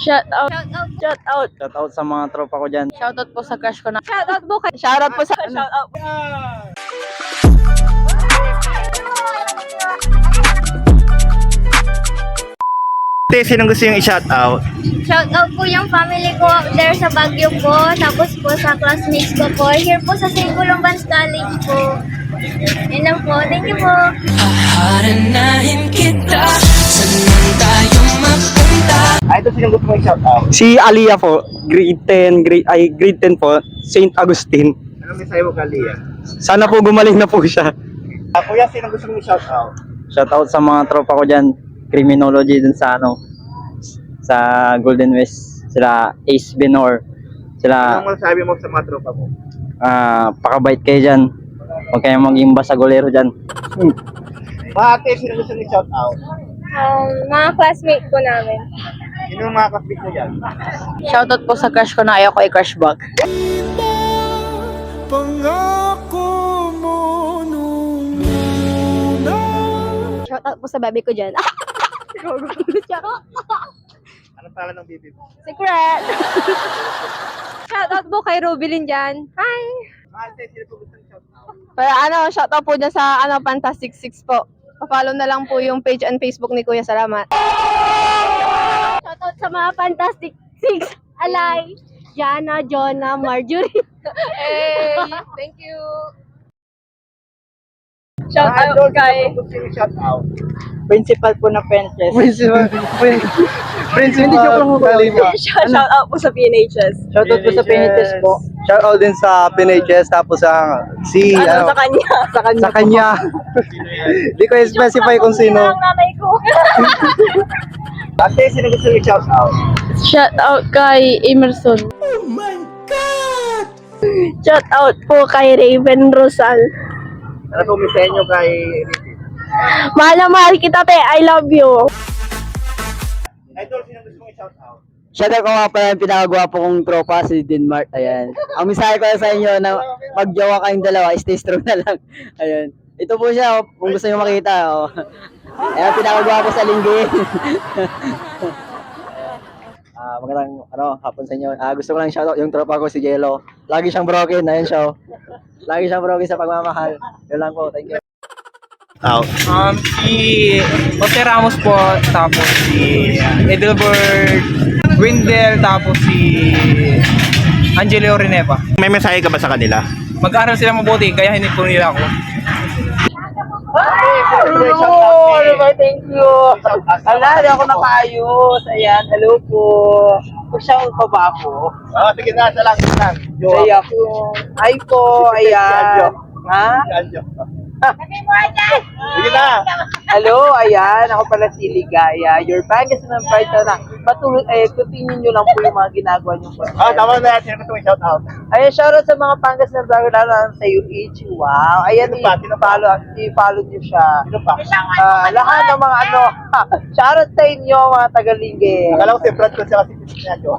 Shout out. Shout out. Shout out sa mga tropa ko dyan. Shout out po sa crush ko na. Shout out po kay. Shout out po sa. Shout out. Sinong gusto yung i-shout out? Shout out po yung family ko out there sa Baguio po. Tapos po sa classmates ko po. Here po sa St. Columban's College po. Yan lang po. Thank you po. Haranahin kita, saan tayo mapunta? Ito sinong gusto yung i-shout out? Si Aliyah po, grade 10 po, St. Agustin. Anong mensahe mo kay Aliyah? Sana po gumaling na po siya. Kuya, sinong gusto yung i-shout out? Shout out sa mga tropa ko dyan, criminology dun sa sa Golden West, sila Ace Benor, sila. Anong masasabi mo sa mga tropa mo? Pakabait kayo dyan, huwag kayong maging basagolero dyan. Mga ate, sino gusto ni shout out? Mga classmate ko namin. Sino mga kapit mo dyan? Shout out po sa crush ko na ayaw ko i-crush back. Pangako mo nung una. Shout out po sa baby ko dyan. Anong pangalan ng baby mo? Secret! Shout out po kay Rubilin dyan. Hi! Mga ate, sino po gusto ni shout out? Pero shout out po dyan sa Fantastic Six po. Pa-follow na lang po yung page and Facebook ni Kuya. Salamat. Shout out sa mga Fantastic Six. Alay! Jana, Jonah, Marjorie. Hey, thank you. Shout out kay Shout out. Principal po na Penches. Principal Kalima. Shout out po sa PNHS. Shout out po sa PNHS po. Shout out din sa PNHS tapos sa Sa kanya. sa kanya. Hindi ko specify kung sino. Ang nanay ko. Ate, sino gusto yung shout out? Shout out kay Emerson. Oh my God! Shout out po kay Raven Rosal. Ano po mensahe nyo kay Ricky? Mahal na mahal kita, te. I love you. Idol, sino gusto mong shout out? Shoutout ko nga pala yung pinakagwapo kong tropa, si Denmark. Ayan. Ang mensahe ko sa inyo na magjowa kayong dalawa, stay strong na lang. Ayan. Ito po siya, kung gusto nyo makita. Oh. Ayan, pinakagwapo sa linggin. Magandang hapon sa inyo. Gusto ko lang shoutout yung tropa ko, si Jello. Lagi siyang broken, ayan siya. Lagi siyang broken sa pagmamahal. Yun lang po, thank you. Out. Si Jose Ramos po, tapos si Edelbert Windel, tapos si Angelio Rinepa. May mensahe ka ba sa kanila? Mag-aaral sila mabuti, kaya hindi po nila ako. Thank you. Ala, di ako nakaayos. Ayan, hello po. Shout pa ba ako? Sige na, lang. Ay ako. Ay po, ayan. Ha? Sige na. Hello, ayan. Ako pala si Ligaya. Your Pangasinan person na patuloy, continue nyo lang po yung mga ginagawa nyo po. Tama na yan. Sino gusto mong shout out? Ayan, shoutout sa mga Pangasinan vlogger, lalo na sa UH. Wow. Ayan, i-follow nyo siya. Sino pa? Lahat ng mga shoutout sa inyo, mga tagalingge. Akala ko si Brad ko siya kasi si Ignacio.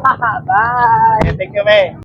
Bye! Thank you, May.